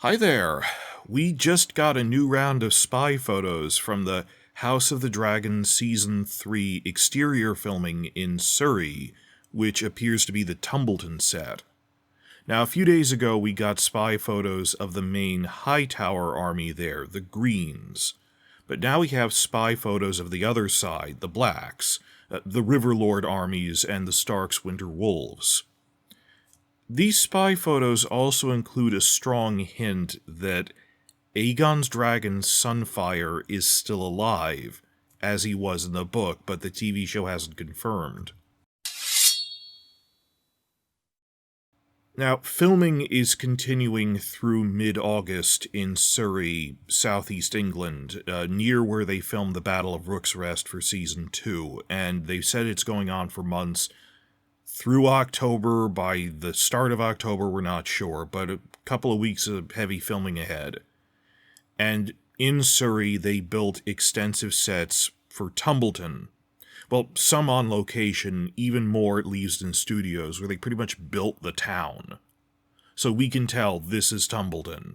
Hi there. We just got a new round of spy photos from the House of the Dragon Season 3 exterior filming in Surrey, which appears to be the Tumbleton set. Now, a few days ago, we got spy photos of the main Hightower army there, the Greens. But now we have spy photos of the other side, the Blacks, the Riverlord armies, and the Stark's Winter Wolves. These spy photos also include a strong hint that Aegon's dragon Sunfyre is still alive, as he was in the book, but the TV show hasn't confirmed. Now, filming is continuing through mid-August in Surrey, southeast England, near where they filmed the Battle of Rook's Rest for Season 2, and they've said it's going on for months. Through October, by the start of October, we're not sure, but a couple of weeks of heavy filming ahead. And in Surrey, they built extensive sets for Tumbleton. Well, some on location, even more at Leavesden Studios, where they pretty much built the town. So we can tell this is Tumbleton.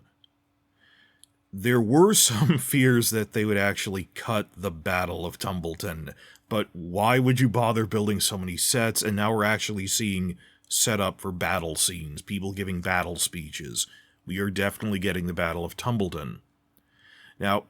There were some fears that they would actually cut the Battle of Tumbleton, but why would you bother building so many sets? And now we're actually seeing setup for battle scenes, people giving battle speeches. We are definitely getting the Battle of Tumbleton. Now,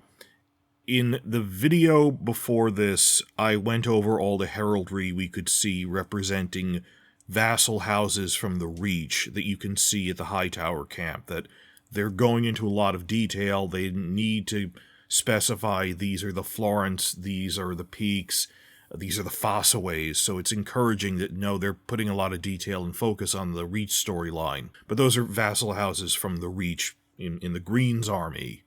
in the video before this, I went over all the heraldry we could see representing vassal houses from the Reach that you can see at the Hightower camp, that they're going into a lot of detail. They need to specify these are the Florence, these are the Peakes, these are the Fossaways, so it's encouraging that, no, they're putting a lot of detail and focus on the Reach storyline. But those are vassal houses from the Reach in the Greens army.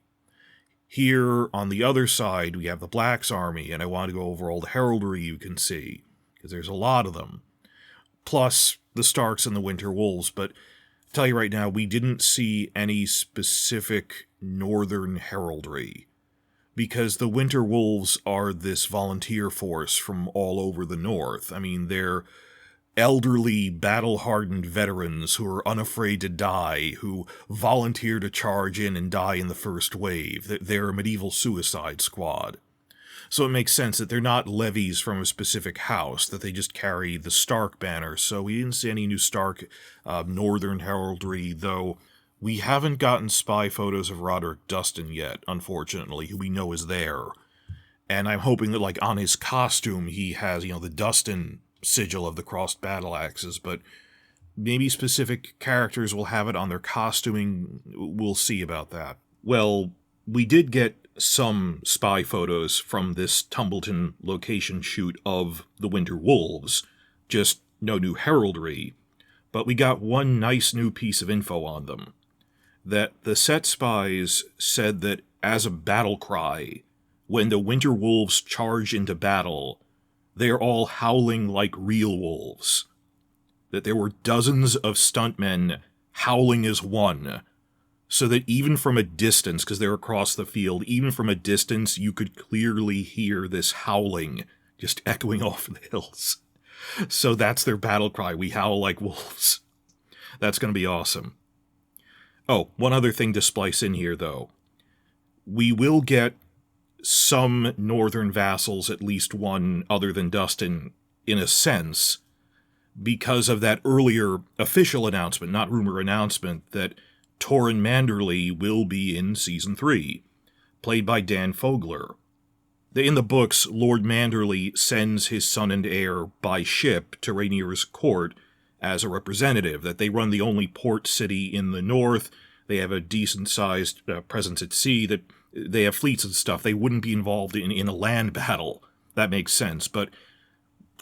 Here, on the other side, we have the Blacks army, and I want to go over all the heraldry you can see, because there's a lot of them. Plus, the Starks and the Winter Wolves, but I'll tell you right now, we didn't see any specific northern heraldry, because the Winter Wolves are this volunteer force from all over the north. I mean, they're elderly, battle-hardened veterans who are unafraid to die, who volunteer to charge in and die in the first wave. They're a medieval suicide squad. So it makes sense that they're not levies from a specific house, that they just carry the Stark banner. So we didn't see any new Stark northern heraldry, though we haven't gotten spy photos of Roderick Dustin yet, unfortunately, who we know is there. And I'm hoping that, like, on his costume he has, the Dustin sigil of the crossed battle axes, but maybe specific characters will have it on their costuming. We'll see about that. Well, we did get some spy photos from this Tumbleton location shoot of the Winter Wolves, just no new heraldry, but we got one nice new piece of info on them. That the set spies said that as a battle cry, when the Winter Wolves charge into battle, they are all howling like real wolves. That there were dozens of stuntmen howling as one, so that even from a distance, because they're across the field, even from a distance, you could clearly hear this howling just echoing off the hills. So that's their battle cry, we howl like wolves. That's going to be awesome. Oh, one other thing to splice in here, though. We will get some northern vassals, at least one other than Dustin, in a sense, because of that earlier official announcement, not rumor announcement, that Torrhen Manderly will be in Season 3, played by Dan Fogler. In the books, Lord Manderly sends his son and heir by ship to Rhaenyra's court as a representative, that they run the only port city in the north, they have a decent-sized presence at sea, that they have fleets and stuff. They wouldn't be involved in a land battle. That makes sense, but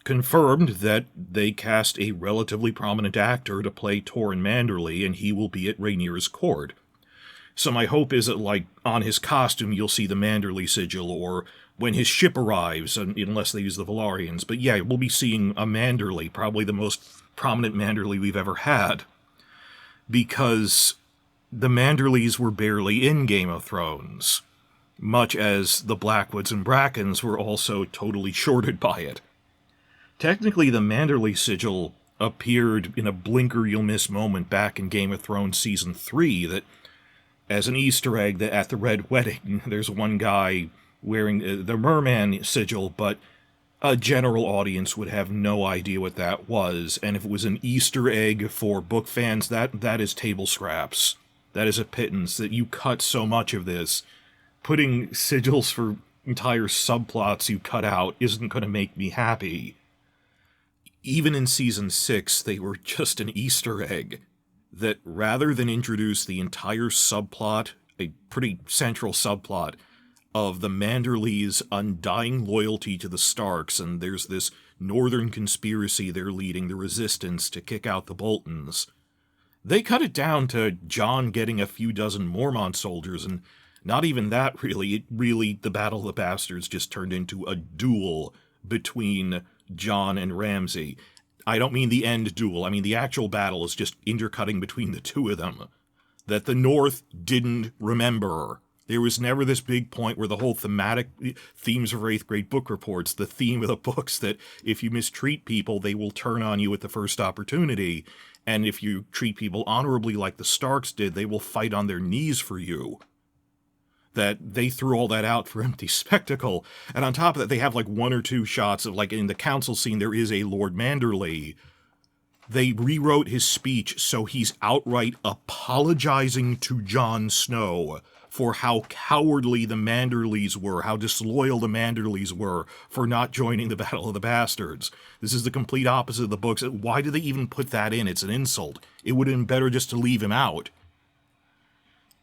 confirmed that they cast a relatively prominent actor to play Torrhen Manderly, and he will be at Rhaenyra's court. So my hope is that, like, on his costume you'll see the Manderly sigil, or when his ship arrives, unless they use the Velaryon. But yeah, we'll be seeing a Manderly, probably the most prominent Manderly we've ever had, because the Manderlys were barely in Game of Thrones, much as the Blackwoods and Brackens were also totally shorted by it. Technically, the Manderly sigil appeared in a blinker-you'll-miss moment back in Game of Thrones Season 3 that as an Easter egg that at the Red Wedding, there's one guy wearing the merman sigil, but a general audience would have no idea what that was, and if it was an Easter egg for book fans, that is table scraps. That is a pittance, that you cut so much of this. Putting sigils for entire subplots you cut out isn't going to make me happy. Even in Season 6, they were just an Easter egg. That rather than introduce the entire subplot, a pretty central subplot, of the Manderlys' undying loyalty to the Starks, and there's this northern conspiracy they're leading, the Resistance, to kick out the Boltons. They cut it down to Jon getting a few dozen Mormont soldiers, and not even that, really. The Battle of the Bastards just turned into a duel between Jon and Ramsay. I don't mean the end duel, I mean the actual battle is just intercutting between the two of them. That the North didn't remember. There was never this big point where the whole thematic themes of 8th grade book reports, the theme of the books that if you mistreat people, they will turn on you at the first opportunity, and if you treat people honorably like the Starks did, they will fight on their knees for you. That they threw all that out for empty spectacle, and on top of that, they have like one or two shots of, like in the council scene, there is a Lord Manderly. They rewrote his speech so he's outright apologizing to Jon Snow for how cowardly the Manderlys were, how disloyal the Manderlys were for not joining the Battle of the Bastards. This is the complete opposite of the books. Why do they even put that in? It's an insult. It would have been better just to leave him out.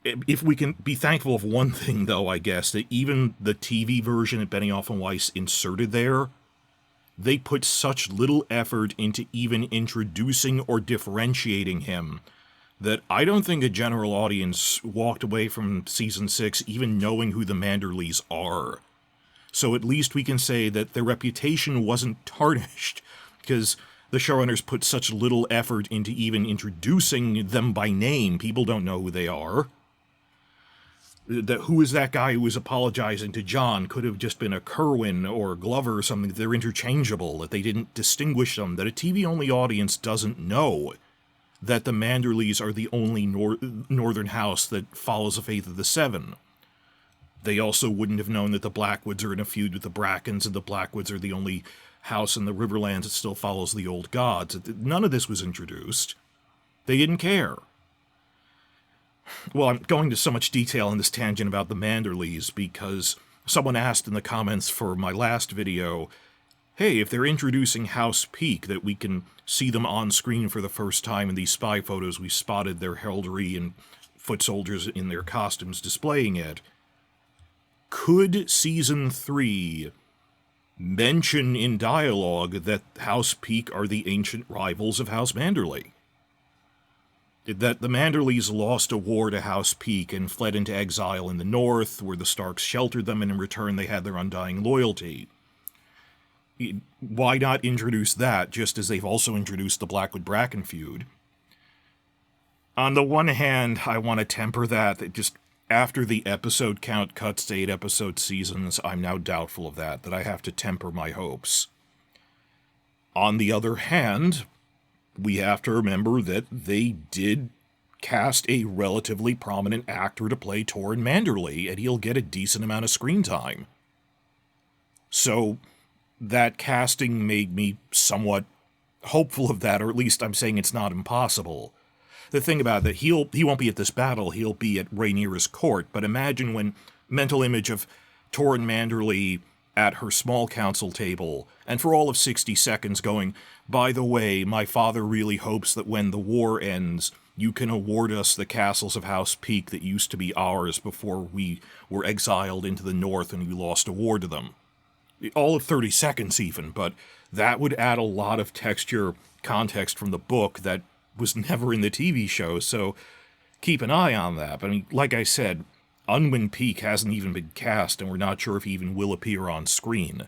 If we can be thankful of one thing, though, I guess, that even the TV version that Benioff and Weiss inserted there, they put such little effort into even introducing or differentiating him that I don't think a general audience walked away from Season 6 even knowing who the Manderlys are. So at least we can say that their reputation wasn't tarnished, because the showrunners put such little effort into even introducing them by name. People don't know who they are. Who is that guy who was apologizing to Jon? Could have just been a Kerwin or a Glover or something. They're interchangeable, that they didn't distinguish them, that a TV-only audience doesn't know that the Manderlys are the only northern house that follows the faith of the Seven. They also wouldn't have known that the Blackwoods are in a feud with the Brackens, and the Blackwoods are the only house in the Riverlands that still follows the old gods. None of this was introduced. They didn't care. Well, I'm going to so much detail in this tangent about the Manderlys because someone asked in the comments for my last video, hey, if they're introducing House Peake, that we can see them on screen for the first time in these spy photos, we spotted their heraldry and foot soldiers in their costumes displaying it. Could Season 3 mention in dialogue that House Peake are the ancient rivals of House Manderly? That the Manderlys lost a war to House Peake and fled into exile in the north, where the Starks sheltered them, and in return they had their undying loyalty. Why not introduce that, just as they've also introduced the Blackwood-Bracken feud? On the one hand, I want to temper that just after the episode count cuts to 8-episode seasons, I'm now doubtful of that I have to temper my hopes. On the other hand, we have to remember that they did cast a relatively prominent actor to play Torrhen Manderly, and he'll get a decent amount of screen time. So that casting made me somewhat hopeful of that, or at least I'm saying it's not impossible. The thing about that, he won't be at this battle, he'll be at Rhaenyra's court, but imagine when mental image of Torrhen Manderly at her small council table, and for all of 60 seconds going, by the way, my father really hopes that when the war ends, you can award us the castles of House Peake that used to be ours before we were exiled into the north and we lost a war to them. All of 30 seconds even, but that would add a lot of texture, context from the book that was never in the TV show, so keep an eye on that. But I mean, like I said, Unwin Peake hasn't even been cast, and we're not sure if he even will appear on screen.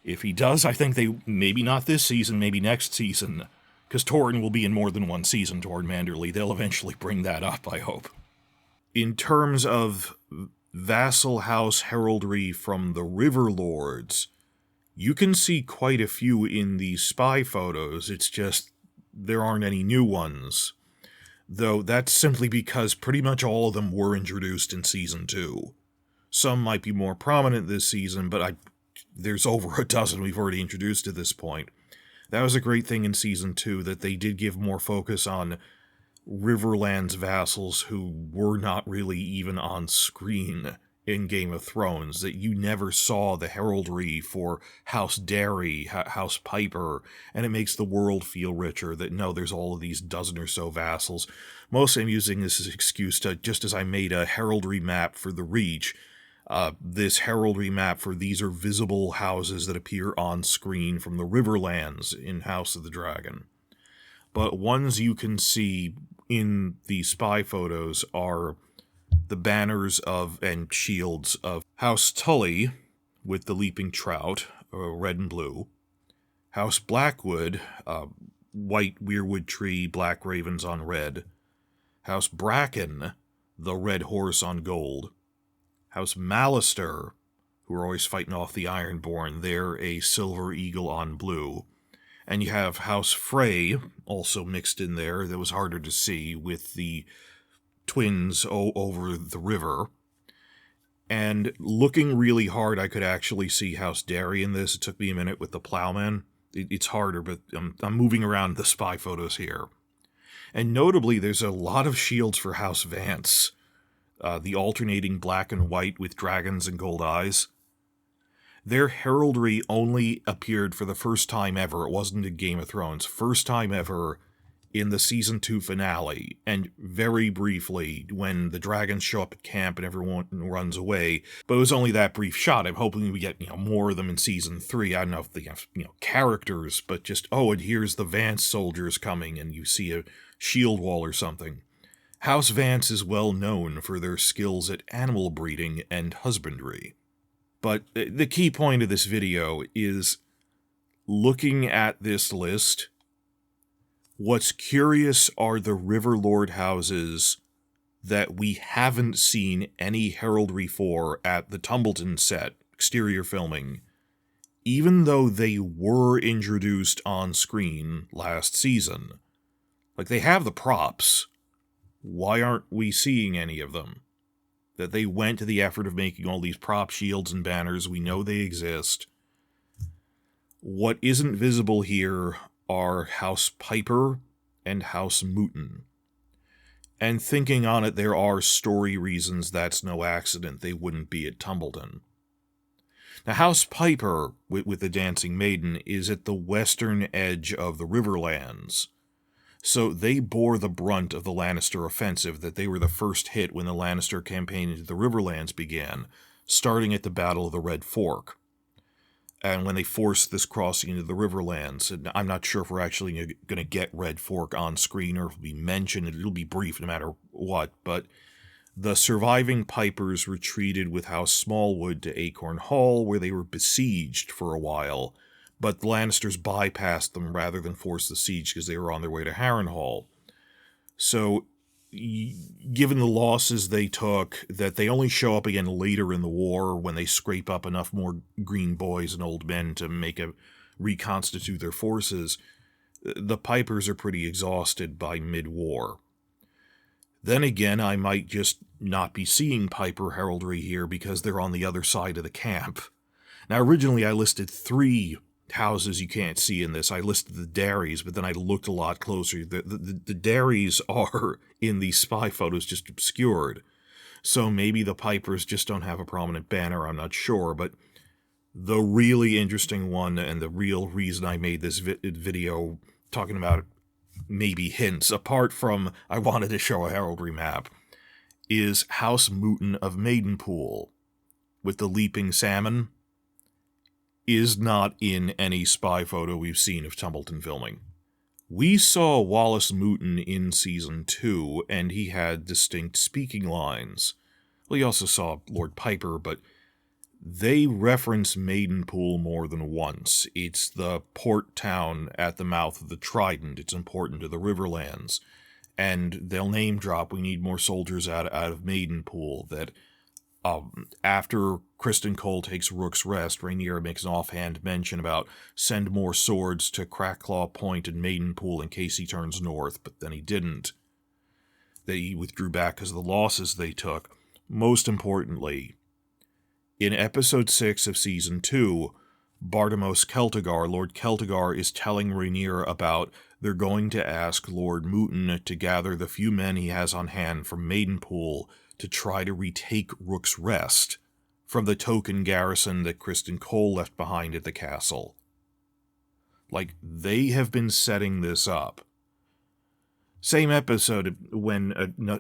If he does, I think they, maybe not this season, maybe next season, because Torrhen will be in more than one season, Torrhen Manderly. They'll eventually bring that up, I hope. In terms of vassal house heraldry from the Riverlords, you can see quite a few in the spy photos, it's just there aren't any new ones. though that's simply because pretty much all of them were introduced in Season 2. Some might be more prominent this season, but there's over a dozen we've already introduced at this point. That was a great thing in Season 2, that they did give more focus on Riverland's vassals who were not really even on screen in Game of Thrones, that you never saw the heraldry for House Derry, House Piper, and it makes the world feel richer, that no, there's all of these dozen or so vassals. Mostly I'm using this as an excuse to, just as I made a heraldry map for the Reach, this heraldry map for these are visible houses that appear on screen from the Riverlands in House of the Dragon. But ones you can see in the spy photos are the banners of and shields of House Tully with the leaping trout, red and blue. House Blackwood, white weirwood tree, black ravens on red. House Bracken, the red horse on gold. House Mallister, who are always fighting off the Ironborn, they're a silver eagle on blue. And you have House Frey, also mixed in there, that was harder to see, with the twins over the river. And looking really hard, I could actually see House Derry in this. It took me a minute with the plowman. It's harder, but I'm moving around the spy photos here. And notably, there's a lot of shields for House Vance. The alternating black and white with dragons and gold eyes. Their heraldry only appeared for the first time ever. It wasn't in Game of Thrones. First time ever in the Season 2 finale. And very briefly when the dragons show up at camp and everyone runs away. But it was only that brief shot. I'm hoping we get, more of them in Season 3. I don't know if they have, characters, but just, and here's the Vance soldiers coming and you see a shield wall or something. House Vance is well known for their skills at animal breeding and husbandry. But the key point of this video is looking at this list. What's curious are the Riverlord houses that we haven't seen any heraldry for at the Tumbleton set, exterior filming, even though they were introduced on screen last season. Like, they have the props. Why aren't we seeing any of them? That they went to the effort of making all these prop shields and banners. We know they exist. What isn't visible here are House Piper and House Mooton. And thinking on it, there are story reasons that's no accident they wouldn't be at Tumbleton. Now, House Piper, with the Dancing Maiden, is at the western edge of the Riverlands. So they bore the brunt of the Lannister offensive, that they were the first hit when the Lannister campaign into the Riverlands began, starting at the Battle of the Red Fork. And when they forced this crossing into the Riverlands, and I'm not sure if we're actually going to get Red Fork on screen or if it'll be mentioned, it'll be brief no matter what, but the surviving Pipers retreated with House Smallwood to Acorn Hall, where they were besieged for a while, but the Lannisters bypassed them rather than force the siege because they were on their way to Harrenhal. So, given the losses they took, that they only show up again later in the war when they scrape up enough more green boys and old men to reconstitute their forces, the Pipers are pretty exhausted by mid-war. Then again, I might just not be seeing Piper heraldry here because they're on the other side of the camp. Now, originally I listed 3 houses you can't see in this. I listed the Darys, but then I looked a lot closer. The Darys are, in these spy photos, just obscured. So maybe the Pipers just don't have a prominent banner, I'm not sure, but the really interesting one, and the real reason I made this video talking about maybe hints, apart from I wanted to show a heraldry map, is House Mooton of Maidenpool, with the leaping salmon, is not in any spy photo we've seen of Tumbleton filming. We saw Wallace Mooton in Season 2, and he had distinct speaking lines. Well, you also saw Lord Piper, but they reference Maidenpool more than once. It's the port town at the mouth of the Trident. It's important to the Riverlands. And they'll name drop, we need more soldiers out of Maidenpool, that after Criston Cole takes Rook's Rest, Rhaenyra makes an offhand mention about send more swords to Crackclaw Point and Maidenpool in case he turns north, but then he didn't. They withdrew back because of the losses they took. Most importantly, in episode 6 of season 2, Bartimos Celtigar, Lord Celtigar, is telling Rhaenyra about they're going to ask Lord Mooten to gather the few men he has on hand from Maidenpool to try to retake Rook's Rest from the token garrison that Criston Cole left behind at the castle. Like, they have been setting this up. Same episode,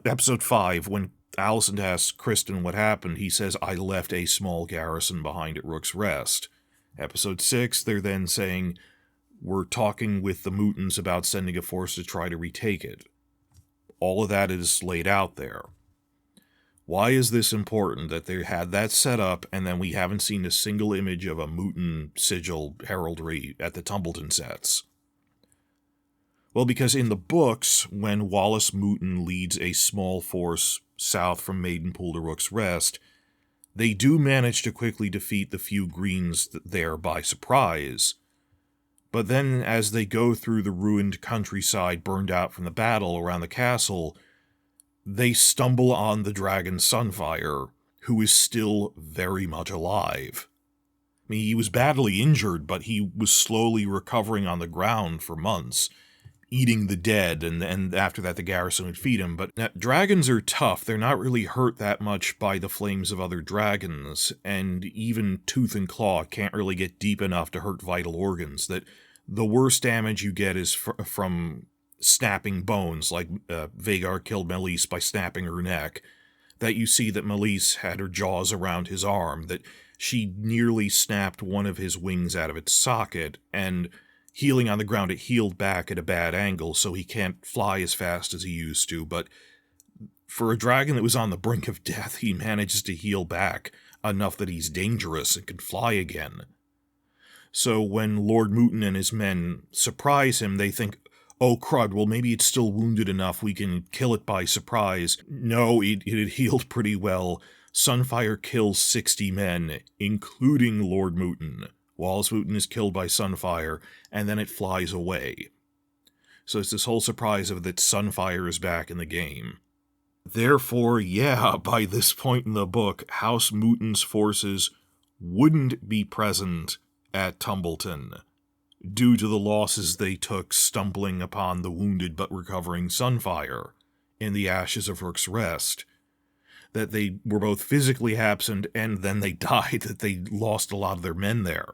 episode 5, when Alicent asks Criston what happened, he says, "I left a small garrison behind at Rook's Rest." Episode 6, they're then saying, "We're talking with the Mootons about sending a force to try to retake it." All of that is laid out there. Why is this important that they had that set up and then we haven't seen a single image of a Mooton sigil heraldry at the Tumbleton sets? Well, because in the books, when Wallace Mooton leads a small force south from Maidenpool to Rook's Rest, they do manage to quickly defeat the few Greens there by surprise. But then, as they go through the ruined countryside burned out from the battle around the castle, they stumble on the dragon Sunfyre, who is still very much alive. I mean, he was badly injured, but he was slowly recovering on the ground for months, eating the dead, and after that the garrison would feed him. But dragons are tough. They're not really hurt that much by the flames of other dragons, and even Tooth and Claw can't really get deep enough to hurt vital organs. That the worst damage you get is from snapping bones, like Vhagar killed Meleys by snapping her neck. That you see that Meleys had her jaws around his arm, that she nearly snapped one of his wings out of its socket, and healing on the ground, it healed back at a bad angle, so he can't fly as fast as he used to. But for a dragon that was on the brink of death, he manages to heal back enough that he's dangerous and can fly again. So when Lord Mooten and his men surprise him, they think, "Oh crud, well maybe it's still wounded enough, we can kill it by surprise." No, it had healed pretty well. Sunfyre kills 60 men, including Lord Mooten. Wallace Mooten is killed by Sunfyre, and then it flies away. So it's this whole surprise of that Sunfyre is back in the game. Therefore, yeah, by this point in the book, House Mooten's forces wouldn't be present at Tumbleton, due to the losses they took stumbling upon the wounded but recovering Sunfyre in the ashes of Rook's Rest. That they were both physically absent and then they died, that they lost a lot of their men there.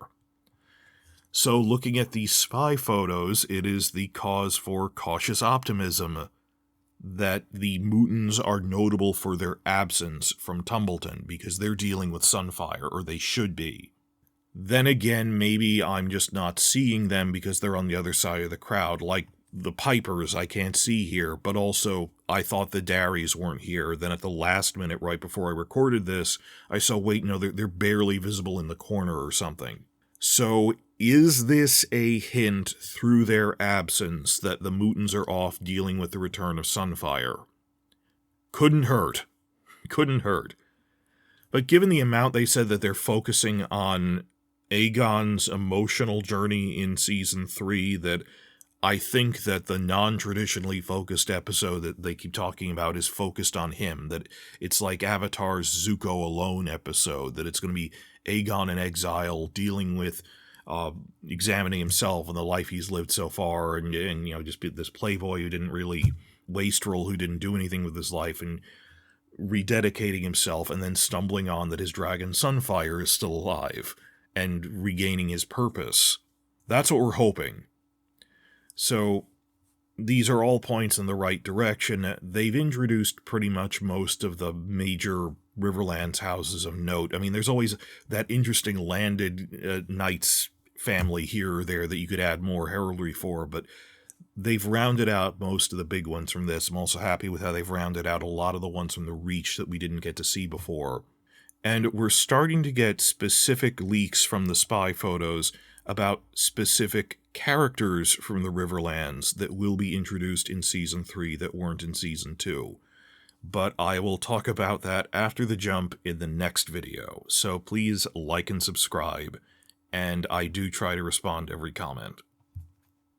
So looking at these spy photos, it is the cause for cautious optimism that the Mootons are notable for their absence from Tumbleton because they're dealing with Sunfyre, or they should be. Then again, maybe I'm just not seeing them because they're on the other side of the crowd, like the Pipers I can't see here, but also I thought the Darries weren't here. Then at the last minute, right before I recorded this, I saw, wait, no, they're barely visible in the corner or something. So is this a hint through their absence that the Mootons are off dealing with the return of Sunfyre? Couldn't hurt. Couldn't hurt. But given the amount they said that they're focusing on Aegon's emotional journey in Season 3, that I think that the non-traditionally focused episode that they keep talking about is focused on him, that it's like Avatar's Zuko Alone episode, that it's going to be Aegon in exile dealing with examining himself and the life he's lived so far, and you know, just be this playboy who didn't really wastrel, who didn't do anything with his life, and rededicating himself, and then stumbling on that his dragon Sunfyre is still alive and regaining his purpose. That's what we're hoping. So these are all points in the right direction. They've introduced pretty much most of the major Riverlands houses of note. I mean, there's always that interesting landed knights family here or there that you could add more heraldry for, but they've rounded out most of the big ones from this. I'm also happy with how they've rounded out a lot of the ones from the Reach that we didn't get to see before. And we're starting to get specific leaks from the spy photos about specific characters from the Riverlands that will be introduced in Season 3 that weren't in Season 2. But I will talk about that after the jump in the next video, so please like and subscribe, and I do try to respond to every comment.